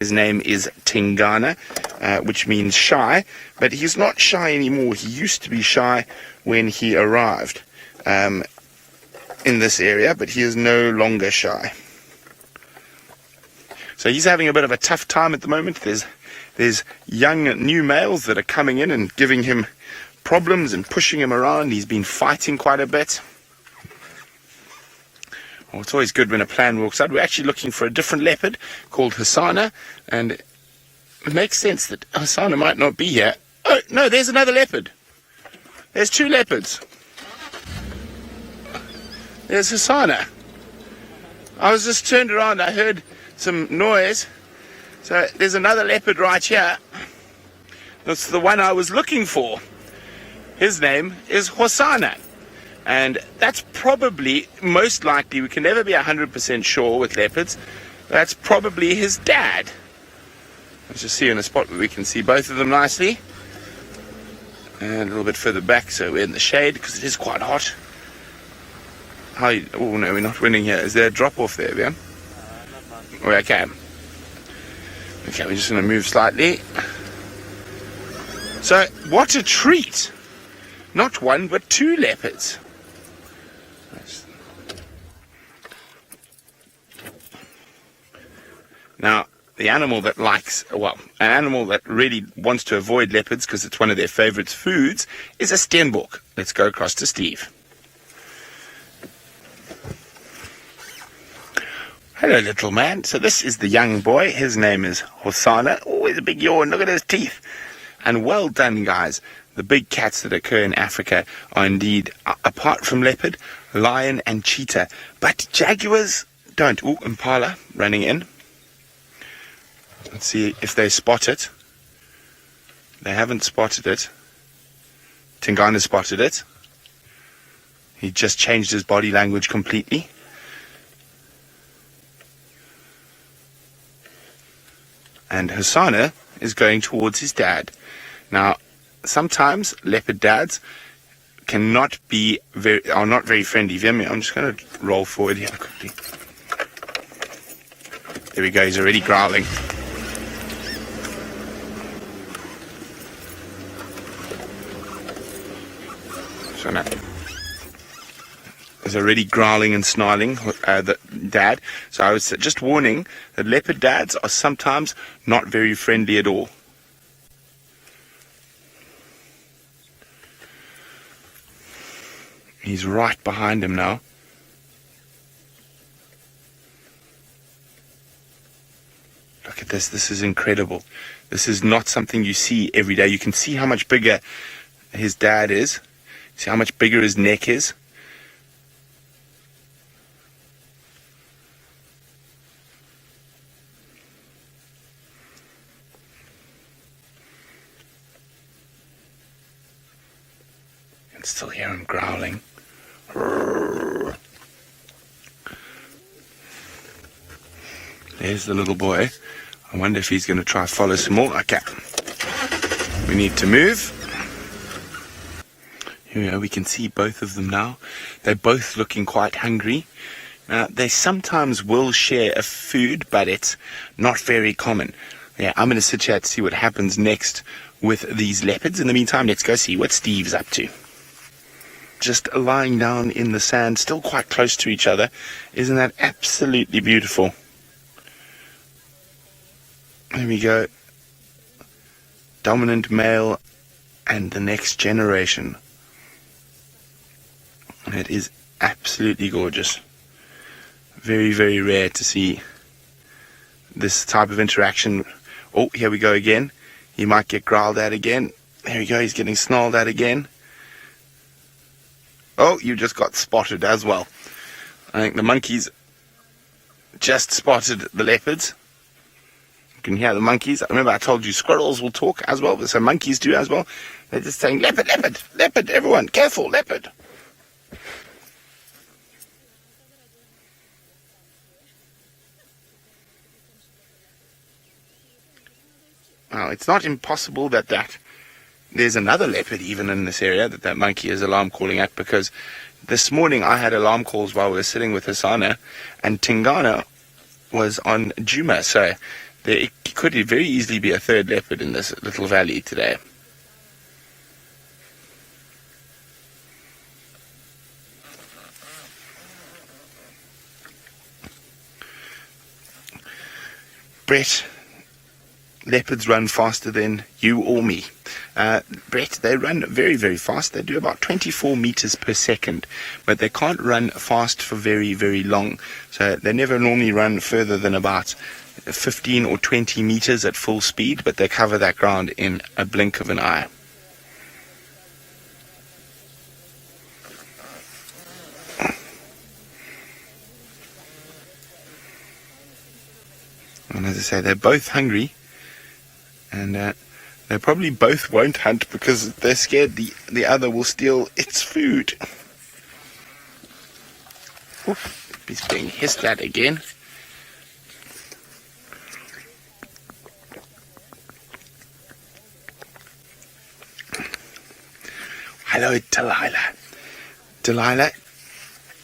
His name is Tingana, which means shy, but he's not shy anymore. He used to be shy when he arrived in this area, but he is no longer shy. So he's having a bit of a tough time at the moment. There's young new males that are coming in and giving him problems and pushing him around. He's been fighting quite a bit. Well, it's always good when a plan works out. We're actually looking for a different leopard called Hosana, and it makes sense that Hosana might not be here. Oh, no, there's another leopard. There's two leopards. There's Hosana. I was just turned around, I heard some noise. So there's another leopard right here. That's the one I was looking for. His name is Hosana. And that's probably, most likely, we can never be 100% sure with leopards, that's probably his dad. Let's just see in a spot where we can see both of them nicely. And a little bit further back so we're in the shade because it is quite hot. Oh no, we're not winning here. Is there a drop off there, Bjorn? Oh, okay. Okay, we're just going to move slightly. So, what a treat! Not one, but two leopards. Now, the animal that an animal that really wants to avoid leopards because it's one of their favorite foods is a steenbok. Let's go across to Steve. Hello, little man. So this is the young boy. His name is Hosana. Always a big yawn. Look at his teeth. And well done, guys. The big cats that occur in Africa are indeed, apart from leopard, lion and cheetah. But jaguars don't. Ooh, impala running in. Let's see if they spot it. They haven't spotted it. Tingana spotted it. He just changed his body language completely. And Hosana is going towards his dad. Now, sometimes leopard dads are not very friendly. I'm just going to roll forward here quickly. There we go. He's already growling. So now, he's already growling and snarling, the dad. So I was just warning that leopard dads are sometimes not very friendly at all. He's right behind him now. Look at this. This is incredible. This is not something you see every day. You can see how much bigger his dad is. See how much bigger his neck is. You can still hear him growling. There's the little boy. I wonder if he's going to try to follow some more. Okay. We need to move. Here we go. We can see both of them now. They're both looking quite hungry. Now, they sometimes will share a food, but it's not very common. Yeah, I'm going to sit here to see what happens next with these leopards. In the meantime, let's go see what Steve's up to. Just lying down in the sand, still quite close to each other. Isn't that absolutely beautiful? There we go. Dominant male and the next generation. And it is absolutely gorgeous. Very, very rare to see this type of interaction. Oh, here we go again. He might get growled at again. There we go, he's getting snarled at again. Oh, you just got spotted as well. I think the monkeys just spotted the leopards. You can hear the monkeys. Remember I told you squirrels will talk as well, so monkeys do as well. They're just saying, leopard, leopard, leopard, everyone, careful, leopard. Now, it's not impossible that there's another leopard even in this area that monkey is alarm calling at, because this morning I had alarm calls while we were sitting with Hosana, and Tingana was on Juma, so There could very easily be a third leopard in this little valley today. Brett, leopards run faster than you or me. Brett, they run very, very fast. They do about 24 meters per second, but they can't run fast for very, very long. So they never normally run further than about 15 or 20 meters at full speed, but they cover that ground in a blink of an eye. And as I say, they're both hungry, and they probably both won't hunt because they're scared the other will steal its food. Oof, he's being hissed at again. Hello, Tayla. Tayla,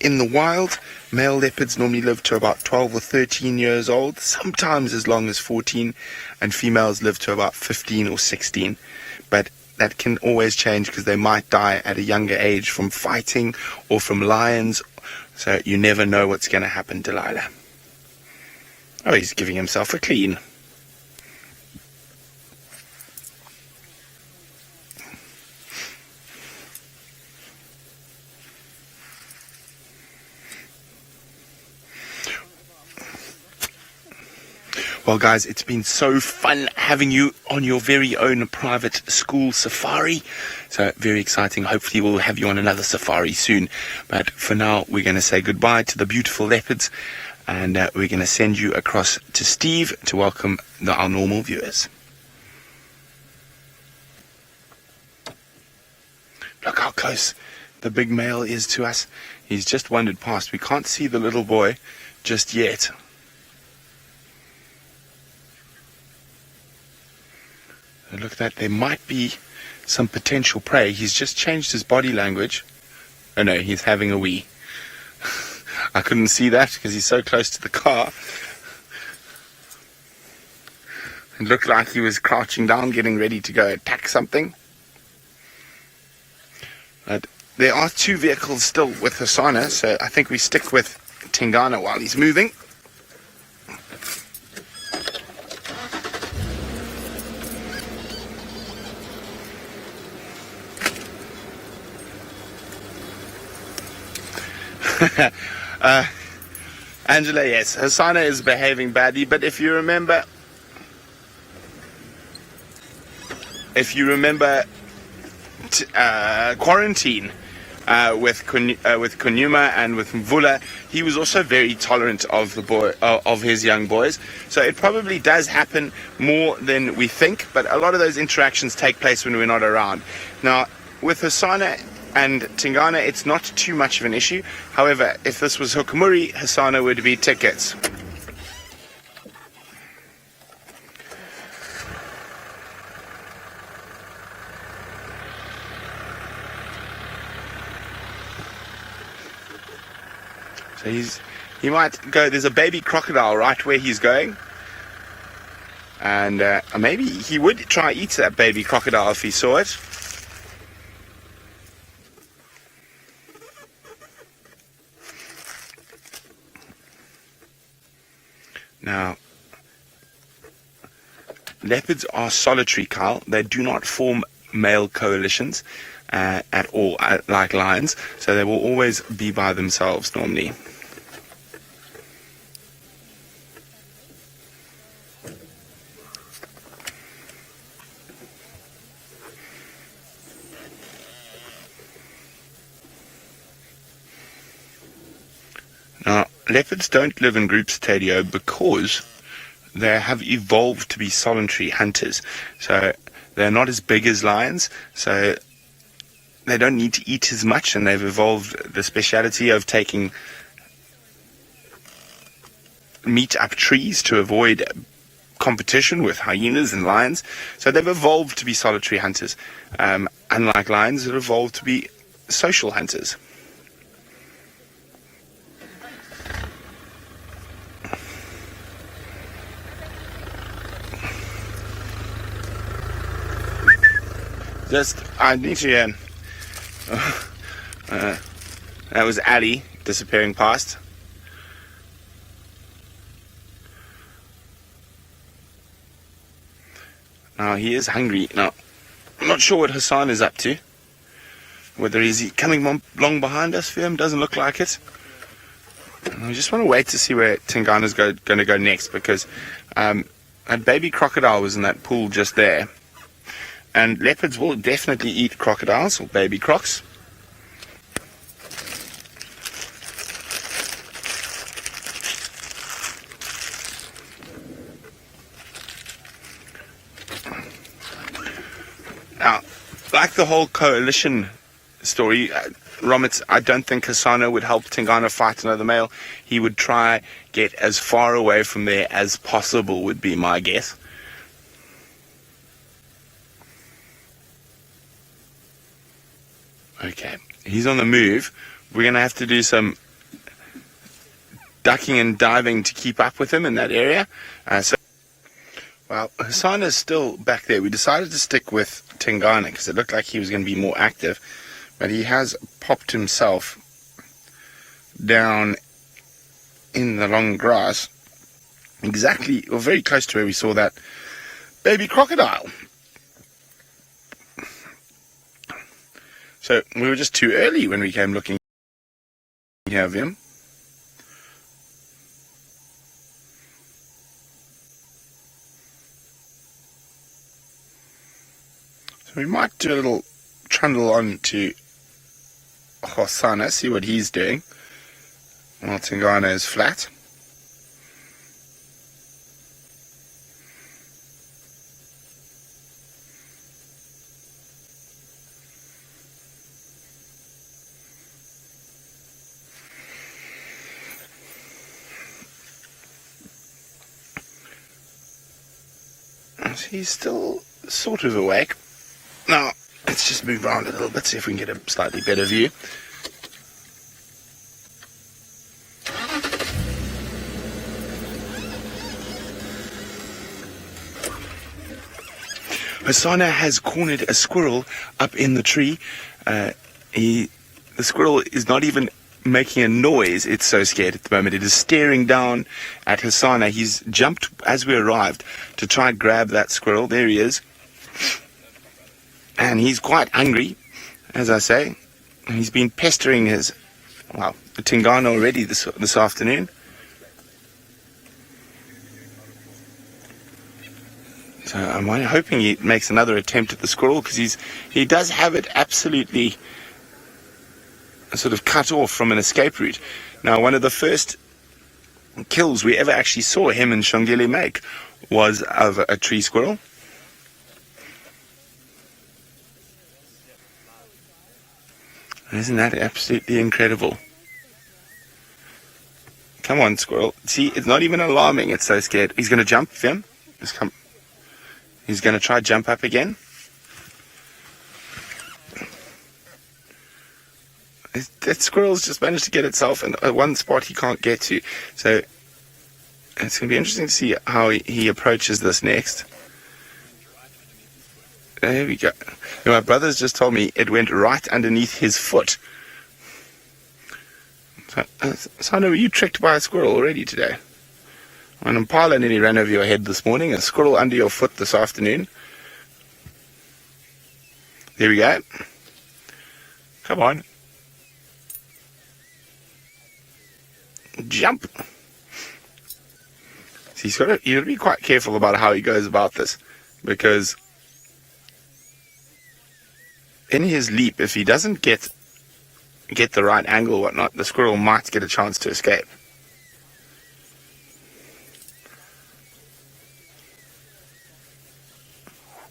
in the wild, male leopards normally live to about 12 or 13 years old, sometimes as long as 14, and females live to about 15 or 16. But that can always change because they might die at a younger age from fighting or from lions, so you never know what's going to happen to Tayla. Oh, he's giving himself a clean. Well, guys, it's been so fun having you on your very own private school safari. So, very exciting. Hopefully, we'll have you on another safari soon. But for now, we're going to say goodbye to the beautiful leopards. And we're going to send you across to Steve to welcome our normal viewers. Look how close the big male is to us. He's just wandered past. We can't see the little boy just yet. Look at that, there might be some potential prey. He's just changed his body language. Oh no, he's having a wee. I couldn't see that because he's so close to the car. It looked like he was crouching down, getting ready to go attack something. But there are two vehicles still with Hosana, so I think we stick with Tingana while he's moving. Angela, yes, Hosana is behaving badly, but if you remember quarantine with Kunuma and with Mvula, he was also very tolerant of the boy of his young boys. So it probably does happen more than we think, but a lot of those interactions take place when we're not around. Now, with Hosana and Tingana, it's not too much of an issue. However, if this was Hukumuri, Hosana would be tickets. So he might go, there's a baby crocodile right where he's going. And maybe he would try eat that baby crocodile if he saw it. Now, leopards are solitary, Kyle. They do not form male coalitions at all, like lions. So they will always be by themselves normally. Now, leopards don't live in groups, Tadio, because they have evolved to be solitary hunters. So they're not as big as lions, so they don't need to eat as much, and they've evolved the speciality of taking meat up trees to avoid competition with hyenas and lions. So they've evolved to be solitary hunters. Unlike lions, they've evolved to be social hunters. I need to, that was Ali disappearing past. Now he is hungry. Now, I'm not sure what Hassan is up to. Whether he's coming long behind us for him, doesn't look like it. And we just want to wait to see where Tingana's going to go next, because a baby crocodile was in that pool just there. And leopards will definitely eat crocodiles, or baby crocs. Now, like the whole coalition story, Romit, I don't think Hosana would help Tingana fight another male. He would try get as far away from there as possible, would be my guess. Okay, he's on the move. We're going to have to do some ducking and diving to keep up with him in that area. Well, Hosana's still back there. We decided to stick with Tingana because it looked like he was going to be more active. But he has popped himself down in the long grass, exactly, or very close to where we saw that baby crocodile. So we were just too early when we came looking of him. So we might do a little trundle on to Hosana, see what he's doing, while Tingana is flat. He's still sort of awake. Now, let's just move around a little bit, see if we can get a slightly better view. Hosana has cornered a squirrel up in the tree. The squirrel is not even making a noise. It's so scared at the moment. It is staring down at Hosana. He's jumped as we arrived to try and grab that squirrel. There he is. And he's quite angry, as I say. He's been pestering Tingana already this afternoon. So I'm hoping he makes another attempt at the squirrel, because he does have it absolutely sort of cut off from an escape route. Now, one of the first kills we ever actually saw him and Shongile make was of a tree squirrel. Isn't that absolutely incredible? Come on, squirrel. See, it's not even alarming. It's so scared. He's going to jump, Fim. He's going to try jump up again. That squirrel's just managed to get itself in one spot he can't get to. So it's going to be interesting to see how he approaches this next. There we go. My brother's just told me it went right underneath his foot. So were you tricked by a squirrel already today? An impala nearly ran over your head this morning. A squirrel under your foot this afternoon. There we go. Come on. Jump. See, you've got to be quite careful about how he goes about this, because in his leap, if he doesn't get the right angle or whatnot, the squirrel might get a chance to escape.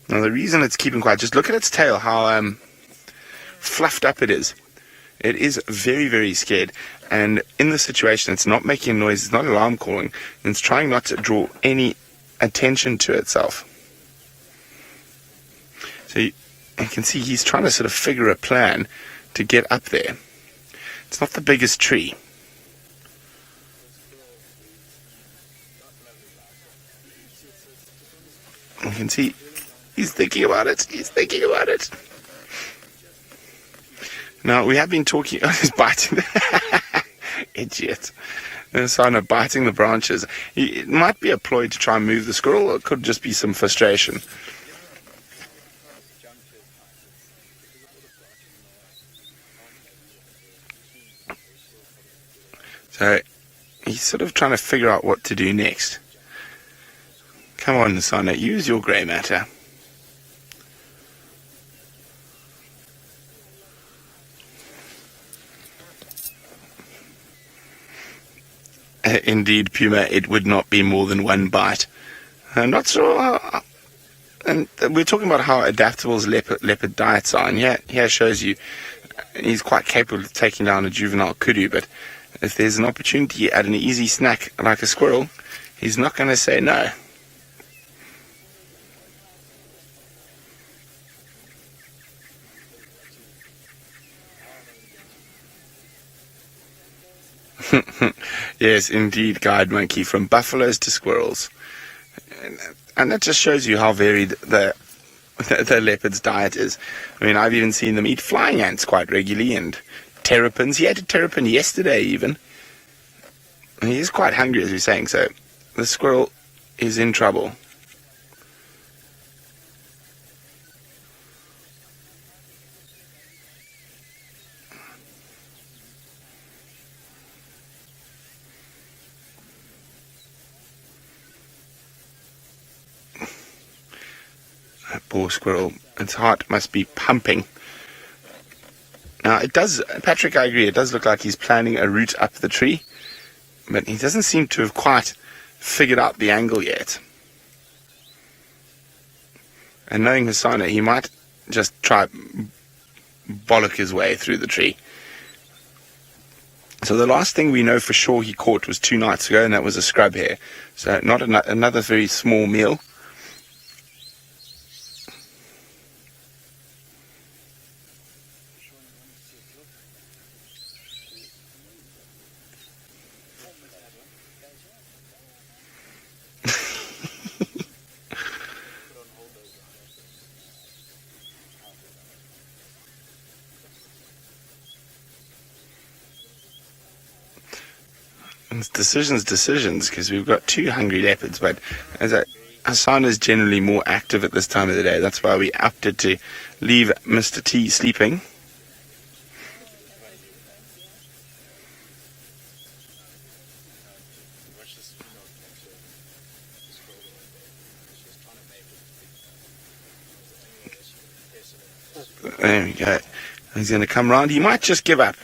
Now, the reason it's keeping quiet, just look at its tail, how fluffed up it is. It is very, very scared. And in this situation, it's not making a noise, it's not alarm calling, and it's trying not to draw any attention to itself. So you can see he's trying to sort of figure a plan to get up there. It's not the biggest tree. You can see He's thinking about it. Now, we have been talking... Oh, he's biting. Idiot. Hosana biting the branches. It might be a ploy to try and move the squirrel, or it could just be some frustration. So, he's sort of trying to figure out what to do next. Come on, Hosana, use your grey matter. Indeed, Puma, it would not be more than one bite. I'm not sure and we're talking about how adaptable leopard diets are, and here shows you he's quite capable of taking down a juvenile kudu, but if there's an opportunity at an easy snack like a squirrel, he's not going to say no. Yes, indeed, guide monkey, from buffaloes to squirrels. And that just shows you how varied the leopard's diet is. I mean, I've even seen them eat flying ants quite regularly, and terrapins. He ate a terrapin yesterday even. And he is quite hungry, as we're saying, so the squirrel is in trouble. That poor squirrel, its heart must be pumping. Now, Patrick, I agree, it does look like he's planning a route up the tree, but he doesn't seem to have quite figured out the angle yet. And knowing Hosana, he might just try bollock his way through the tree. So the last thing we know for sure he caught was 2 nights ago, and that was a scrub hare. So not another very small meal. It's decisions, because we've got 2 hungry leopards, but Hosana is generally more active at this time of the day. That's why we opted to leave Mr. T sleeping. There we go. He's going to come round. He might just give up.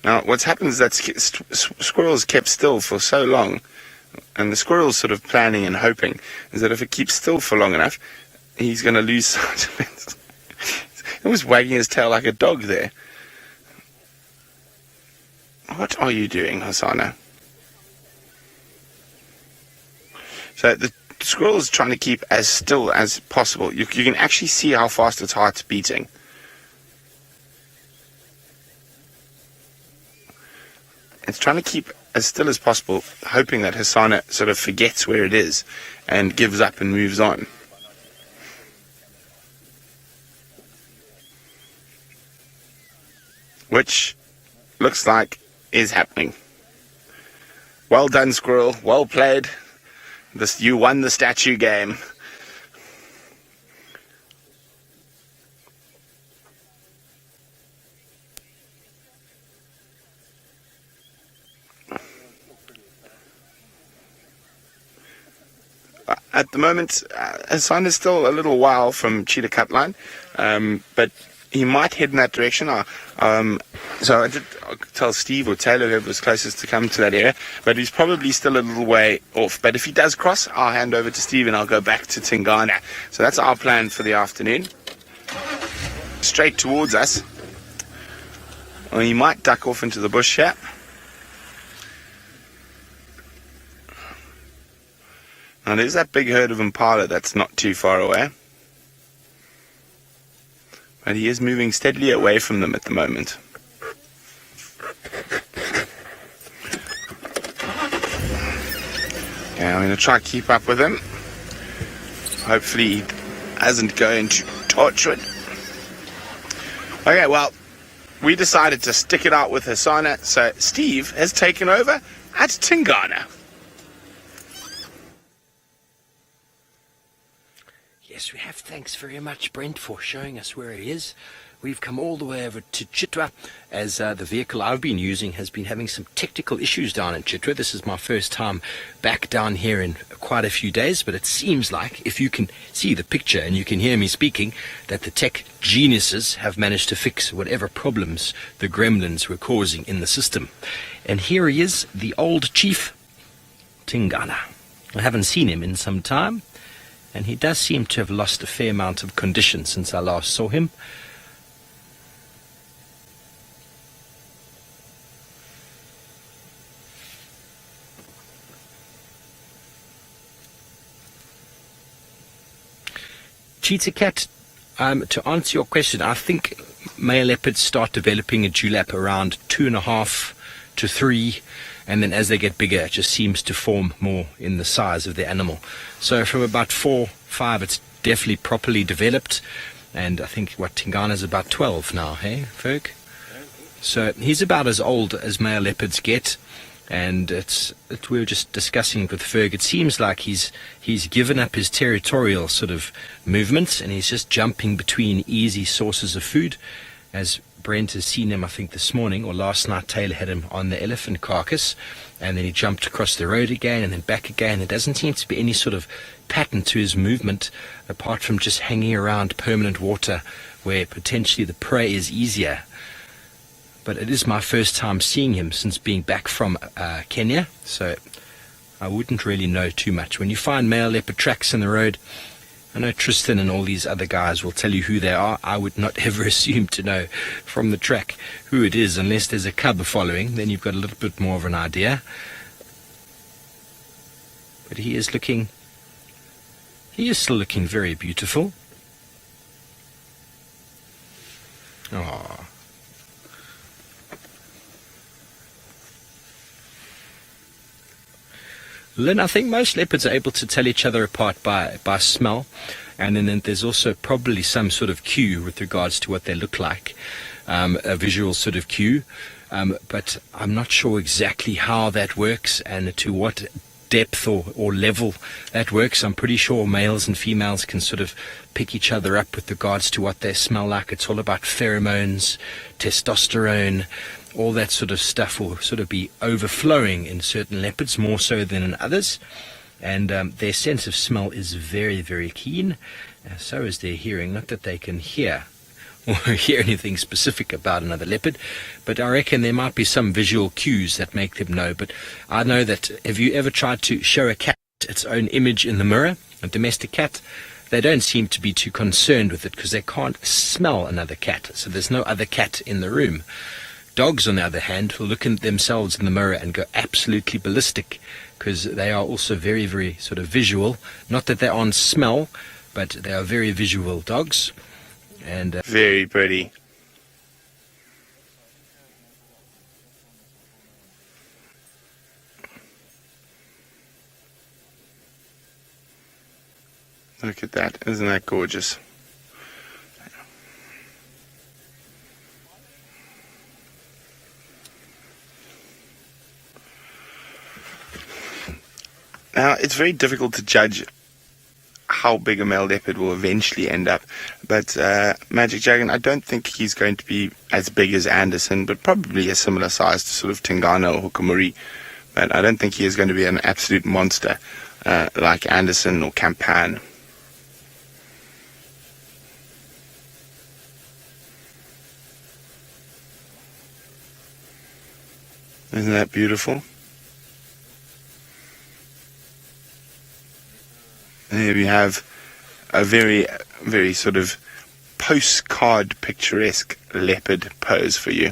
Now, what's happened is that squirrels kept still for so long, and the squirrel's sort of planning and hoping, is that if it keeps still for long enough, he's going to lose sight of it. He's almost wagging his tail like a dog there. What are you doing, Hosana? So the squirrel's trying to keep as still as possible. You can actually see how fast its heart's beating. It's trying to keep as still as possible, hoping that Hosana sort of forgets where it is and gives up and moves on. Which looks like is happening. Well done, squirrel. Well played. You won the statue game. At the moment, Hosana is still a little while from cheetah cut line, but he might head in that direction. So I did tell Steve or Tayla, whoever was closest, to come to that area, but he's probably still a little way off. But if he does cross, I'll hand over to Steve and I'll go back to Tingana. So that's our plan for the afternoon. Straight towards us. Or he might duck off into the bush here. Now there's that big herd of impala that's not too far away. But he is moving steadily away from them at the moment. Okay, I'm going to try to keep up with him. Hopefully he doesn't go into torture. Okay, well, we decided to stick it out with Hosana, so Steve has taken over at Tingana. Yes, we have. Thanks very much, Brent, for showing us where it is. We've come all the way over to Chitwa, as the vehicle I've been using has been having some technical issues down in Chitwa. This is my first time back down here in quite a few days, but it seems like, if you can see the picture and you can hear me speaking, that the tech geniuses have managed to fix whatever problems the gremlins were causing in the system. And here he is, the old chief, Tingana. I haven't seen him in some time, and he does seem to have lost a fair amount of condition since I last saw him. Cheetah cat, to answer your question, I think male leopards start developing a dewlap around 2.5 to 3, and then as they get bigger, it just seems to form more in the size of the animal. So from about 4, 5, it's definitely properly developed, and I think Tingana's about 12 now, hey, Ferg? So he's about as old as male leopards get. And we were just discussing with Ferg, it seems like he's given up his territorial sort of movements, and he's just jumping between easy sources of food. As Brent has seen him, I think this morning or last night, Tayla had him on the elephant carcass, and then he jumped across the road again and then back again. There doesn't seem to be any sort of pattern to his movement, apart from just hanging around permanent water where potentially the prey is easier. But it is my first time seeing him since being back from Kenya, so I wouldn't really know too much. When you find male leopard tracks in the road, I know Tristan and all these other guys will tell you who they are. I would not ever assume to know from the track who it is, unless there's a cub following. Then you've got a little bit more of an idea. But he is still looking very beautiful. Oh. Lynn, I think most leopards are able to tell each other apart by smell, and then there's also probably some sort of cue with regards to what they look like, a visual sort of cue, but I'm not sure exactly how that works and to what depth or level that works. I'm pretty sure males and females can sort of pick each other up with regards to what they smell like. It's all about pheromones, testosterone. All that sort of stuff will sort of be overflowing in certain leopards, more so than in others. And their sense of smell is very, very keen. So is their hearing. Not that they can hear or hear anything specific about another leopard, but I reckon there might be some visual cues that make them know. But I know that, have you ever tried to show a cat its own image in the mirror, a domestic cat? They don't seem to be too concerned with it because they can't smell another cat. So there's no other cat in the room. Dogs, on the other hand, will look at themselves in the mirror and go absolutely ballistic because they are also very, very sort of visual. Not that they aren't smell, but they are very visual dogs. And very pretty. Look at that. Isn't that gorgeous? Now, it's very difficult to judge how big a male leopard will eventually end up, but Magic Dragon, I don't think he's going to be as big as Anderson, but probably a similar size to sort of Tingana or Hukumuri, but I don't think he is going to be an absolute monster like Anderson or Campan. Isn't that beautiful? Here we have a very, very sort of postcard picturesque leopard pose for you.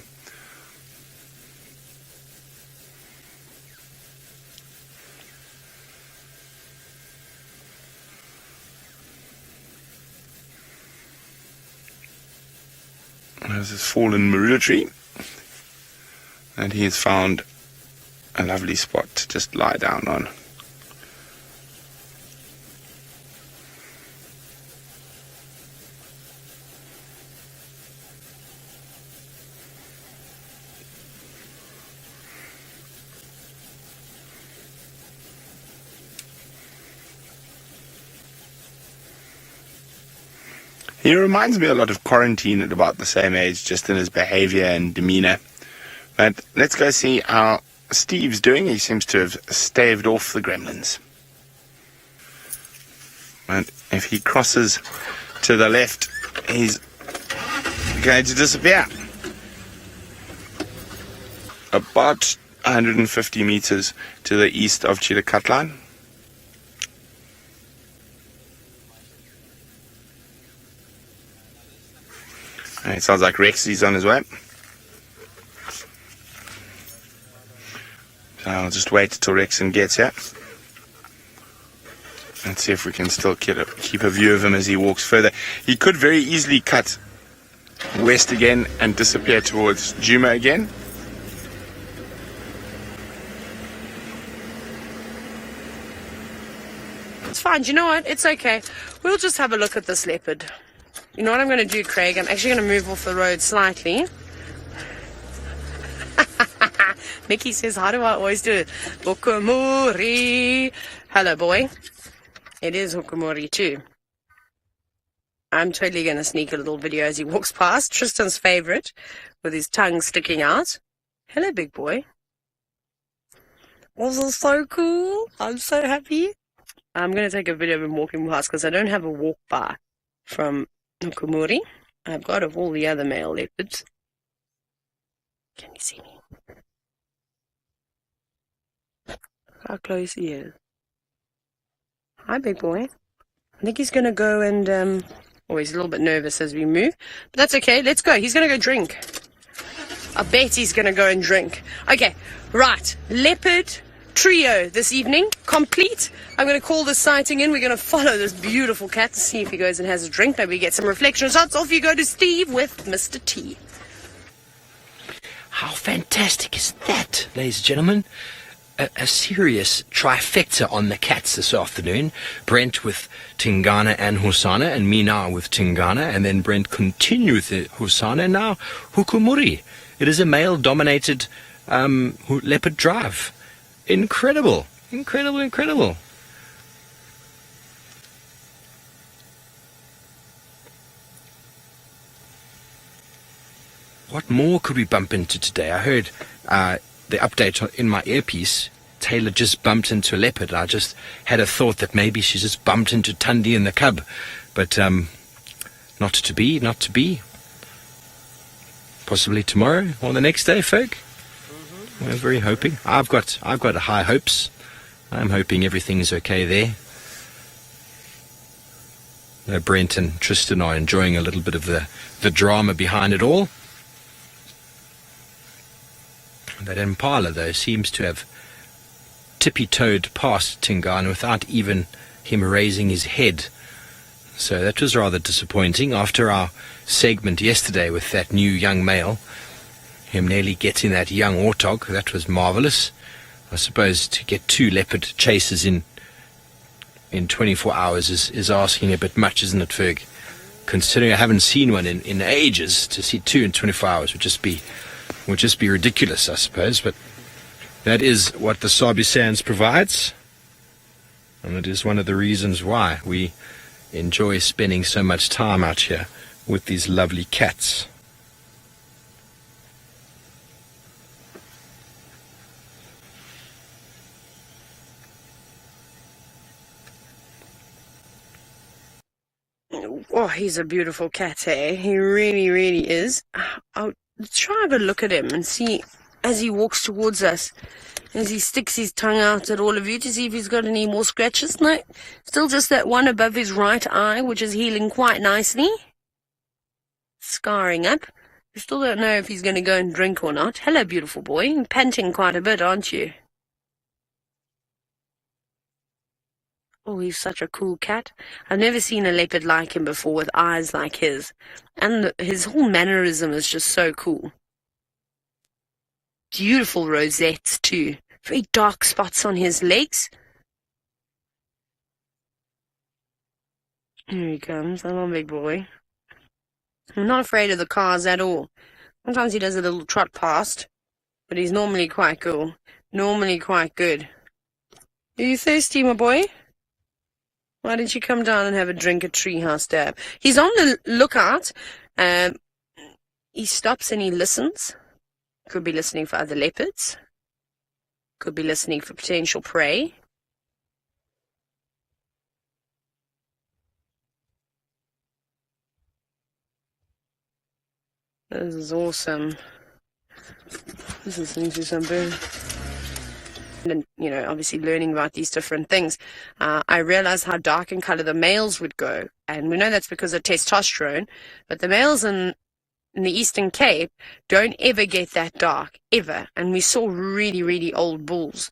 There's this fallen marula tree, and he has found a lovely spot to just lie down on. He reminds me a lot of Quarantine at about the same age, just in his behavior and demeanor. But let's go see how Steve's doing. He seems to have staved off the gremlins. But if he crosses to the left, he's going to disappear. About 150 meters to the east of Chilakatlan. It sounds like Rex is on his way. So I'll just wait till Rexon gets here. Let's see if we can still keep a view of him as he walks further. He could very easily cut west again and disappear towards Juma again. It's fine. Do you know what? It's okay. We'll just have a look at this leopard. You know what I'm going to do, Craig? I'm actually going to move off the road slightly. Mickey says, how do I always do it? Hukumuri. Hello, boy. It is Hukumuri too. I'm totally going to sneak a little video as he walks past. Tristan's favorite, with his tongue sticking out. Hello, big boy. This is so cool. I'm so happy. I'm going to take a video of him walking past because I don't have a walk by from Hukumuri. I've got of all the other male leopards. Can you see me? How close he is. Hi, big boy. I think he's going to go and, oh, he's a little bit nervous as we move. But that's okay. Let's go. He's going to go drink. I bet he's going to go and drink. Okay, right. Leopard trio this evening. Complete. I'm going to call this sighting in. We're going to follow this beautiful cat to see if he goes and has a drink. Maybe get some reflection shots. Off you go to Steve with Mr. T. How fantastic is that, ladies and gentlemen? A serious trifecta on the cats this afternoon. Brent with Tingana and Hosana, and me now with Tingana, and then Brent continue with the Hosana, and now Hukumuri. It is a male-dominated leopard drive. Incredible. Incredible, incredible. What more could we bump into today? I heard the update in my earpiece. Tayla just bumped into a leopard. I just had a thought that maybe she just bumped into Thandi and the cub. But not to be, not to be. Possibly tomorrow or the next day, folk. We're very hoping. I've got high hopes. I'm hoping everything's okay there. Brent and Tristan are enjoying a little bit of the drama behind it all. That Impala, though, seems to have tippy-toed past Tingana without even him raising his head. So that was rather disappointing. After our segment yesterday with that new young male, him nearly getting that young warthog, that was marvellous. I suppose to get 2 leopard chases in 24 hours is asking a bit much, isn't it, Ferg? Considering I haven't seen one in ages, to see 2 in 24 hours would just be ridiculous, I suppose. But that is what the Sabi Sands provides, and it is one of the reasons why we enjoy spending so much time out here with these lovely cats. Oh, he's a beautiful cat, eh? He really, really is. I'll try have a look at him and see as he walks towards us, as he sticks his tongue out at all of you to see if he's got any more scratches. No, still just that one above his right eye, which is healing quite nicely. Scarring up. We still don't know if he's going to go and drink or not. Hello, beautiful boy. You're panting quite a bit, aren't you? Oh, he's such a cool cat. I've never seen a leopard like him before with eyes like his. And his whole mannerism is just so cool. Beautiful rosettes too. Very dark spots on his legs. Here he comes, a little big boy. I'm not afraid of the cars at all. Sometimes he does a little trot past, but he's normally quite cool. Normally quite good. Are you thirsty, my boy? Why don't you come down and have a drink at Treehouse Dam? He's on the lookout. He stops and he listens. Could be listening for other leopards. Could be listening for potential prey. This is awesome. This is listening to some birds. And, obviously learning about these different things, I realized how dark in color the males would go. And we know that's because of testosterone. But the males in the Eastern Cape don't ever get that dark, ever. And we saw really, really old bulls,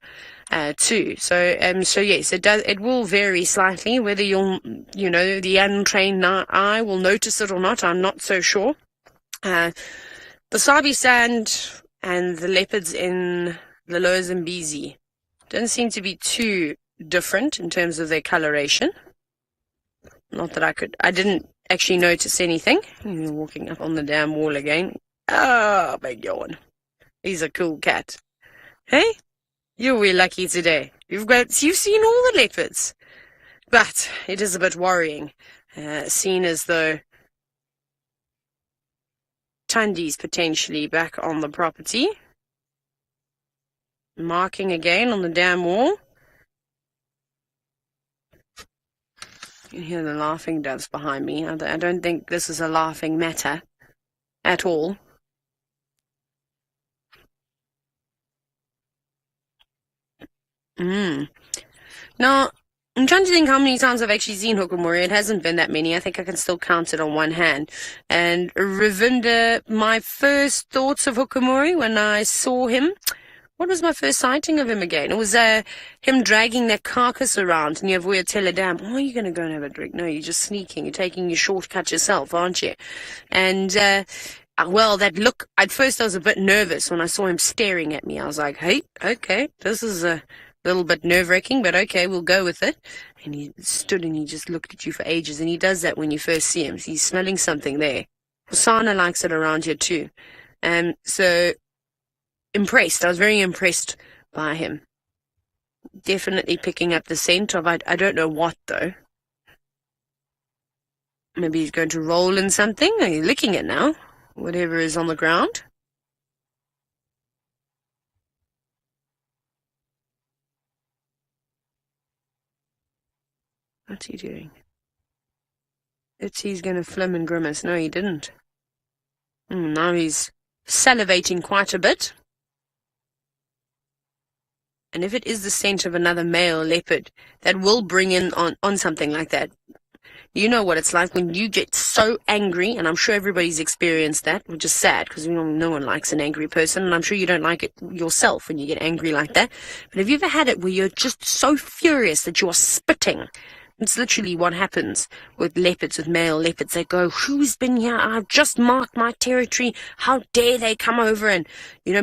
too. So yes, it will vary slightly. Whether the untrained eye will notice it or not, I'm not so sure. The Sabi sand and the leopards in the Lower Zambezi don't seem to be too different in terms of their coloration. Not that I didn't actually notice anything. Walking up on the damn wall again. Oh, big yawn. He's a cool cat. Hey? You're really lucky today. You've seen all the leopards. But it is a bit worrying, seen as though Thandi's potentially back on the property. Marking again on the damn wall. You can hear the laughing doves behind me. I don't think this is a laughing matter at all. Now, I'm trying to think how many times I've actually seen Hukumuri. It hasn't been that many. I think I can still count it on one hand. And Ravinda, my first thoughts of Hukumuri when I saw him, what was my first sighting of him again? It was him dragging that carcass around near Tayla Dam. Oh, are you going to go and have a drink? No, you're just sneaking. You're taking your shortcut yourself, aren't you? And, that look, at first I was a bit nervous when I saw him staring at me. I was like, hey, okay, this is a little bit nerve-wracking, but okay, we'll go with it. And he stood and he just looked at you for ages. And he does that when you first see him. He's smelling something there. Hosana likes it around here too. So impressed. I was very impressed by him. Definitely picking up the scent of, I don't know what though. Maybe he's going to roll in something. Are you licking it now? Whatever is on the ground. What's he doing? He's going to flim and grimace. No, he didn't. Now he's salivating quite a bit. And if it is the scent of another male leopard, that will bring in on something like that. You know what it's like when you get so angry, and I'm sure everybody's experienced that, which is sad because no one likes an angry person, and I'm sure you don't like it yourself when you get angry like that. But have you ever had it where you're just so furious that you're spitting? It's literally what happens with leopards, with male leopards. They go, who's been here? I've just marked my territory. How dare they come over and,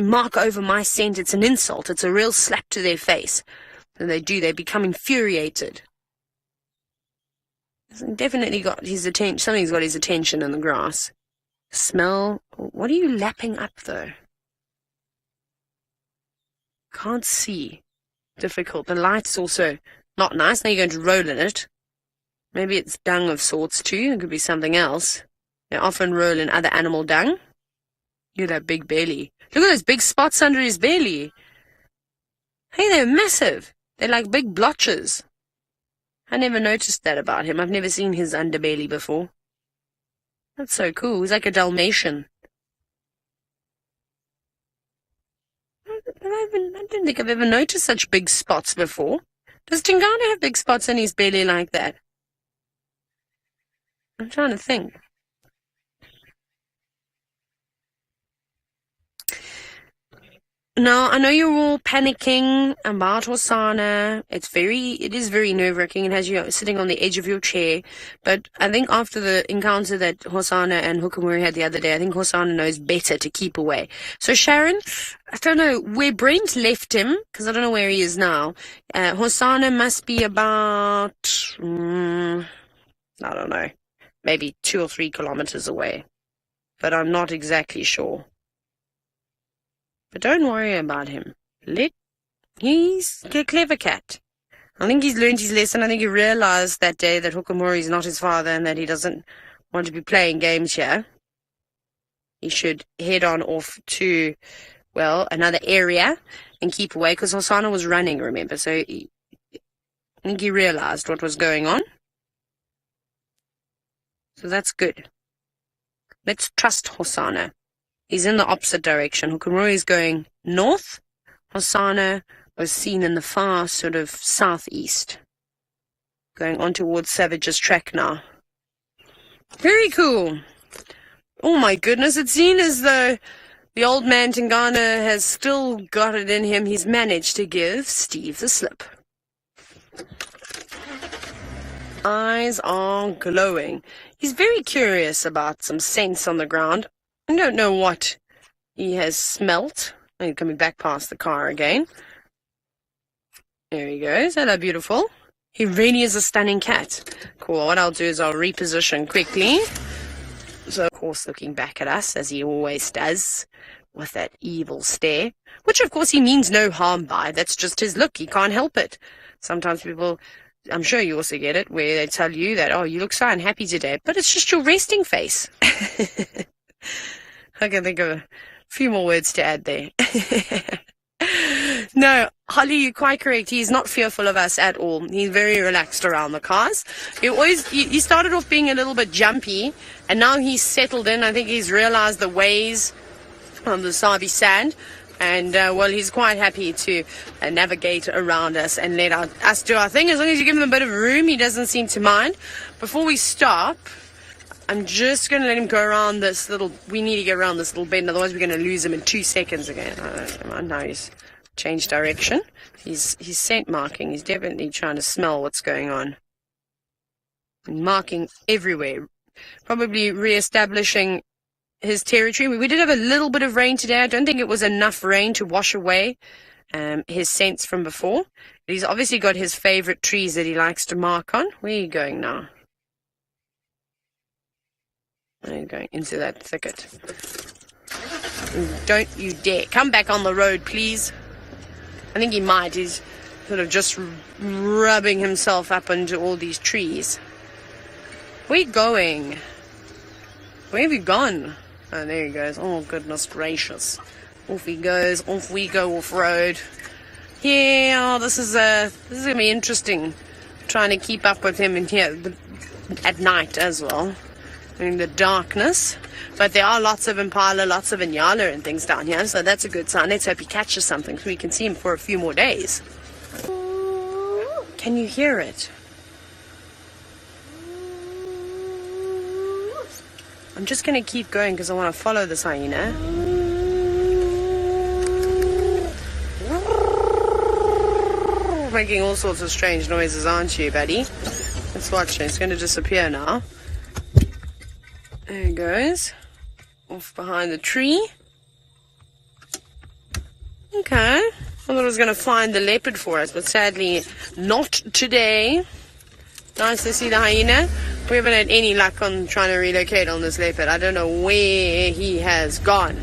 mark over my scent? It's an insult. It's a real slap to their face. And they become infuriated. Definitely got his attention. Something's got his attention in the grass. Smell. What are you lapping up, though? Can't see. Difficult. The light's also not nice. Now you're going to roll in it. Maybe it's dung of sorts too. It could be something else. They often roll in other animal dung. Look at that big belly. Look at those big spots under his belly. Hey, they're massive. They're like big blotches. I never noticed that about him. I've never seen his underbelly before. That's so cool. He's like a Dalmatian. I don't think I've ever noticed such big spots before. Does Tingana have big spots on his belly like that? I'm trying to think. Now, I know you're all panicking about Hosana. It is very nerve-wracking. It has you sitting on the edge of your chair. But I think after the encounter that Hosana and Hukumuri had the other day, I think Hosana knows better to keep away. So, Sharon, I don't know where Brent left him, because I don't know where he is now. Hosana must be about, I don't know, maybe 2 or 3 kilometers away. But I'm not exactly sure. But don't worry about him. He's a clever cat. I think he's learned his lesson. I think he realized that day that Hukumuri is not his father and that he doesn't want to be playing games here. He should head on off to, well, another area and keep away, because Hosana was running, remember? So I think he realized what was going on. So that's good. Let's trust Hosana. He's in the opposite direction. Hukumuri is going north. Hosana was seen in the far sort of southeast. Going on towards Savage's track now. Very cool. Oh my goodness, it seems as though the old man Tingana has still got it in him. He's managed to give Steve the slip. Eyes are glowing. He's very curious about some scents on the ground. I don't know what he has smelt. I'm coming back past the car again. There he goes. Hello, beautiful. He really is a stunning cat. Cool. What I'll do is I'll reposition quickly. So, of course, looking back at us, as he always does, with that evil stare, which, of course, he means no harm by. That's just his look. He can't help it. Sometimes people, I'm sure you also get it, where they tell you that, oh, you look so unhappy today, but it's just your resting face. I can think of a few more words to add there. No, Holly, you're quite correct. He's not fearful of us at all. He's very relaxed around the cars. He started off being a little bit jumpy, and now he's settled in. I think he's realized the ways on the Sabi sand, and well, he's quite happy to navigate around us and let us do our thing. As long as you give him a bit of room, he doesn't seem to mind. Before we stop, I'm just going to let him go around this little, we need to get around this little bend, otherwise we're going to lose him in 2 seconds again. Now he's changed direction. He's scent marking. He's definitely trying to smell what's going on. Marking everywhere. Probably re-establishing his territory. We did have a little bit of rain today. I don't think it was enough rain to wash away his scents from before. But he's obviously got his favorite trees that he likes to mark on. Where are you going now? I'm going into that thicket. Don't you dare. Come back on the road, please. I think he might. He's sort of just rubbing himself up into all these trees. Where are you going? Where have you gone? Oh, there he goes. Oh, goodness gracious. Off he goes. Off we go off-road. Yeah, this is going to be interesting. Trying to keep up with him in here at night as well. In the darkness, but there are lots of impala, lots of inyala and things down here, so that's a good sign. Let's hope he catches something so we can see him for a few more days. Can you hear it? I'm just going to keep going because I want to follow this hyena. Making all sorts of strange noises, aren't you, buddy? Let's watch it. It's going to disappear now. There he goes. Off behind the tree. Okay. I thought I was going to find the leopard for us, but sadly not today. Nice to see the hyena. We haven't had any luck on trying to relocate on this leopard. I don't know where he has gone.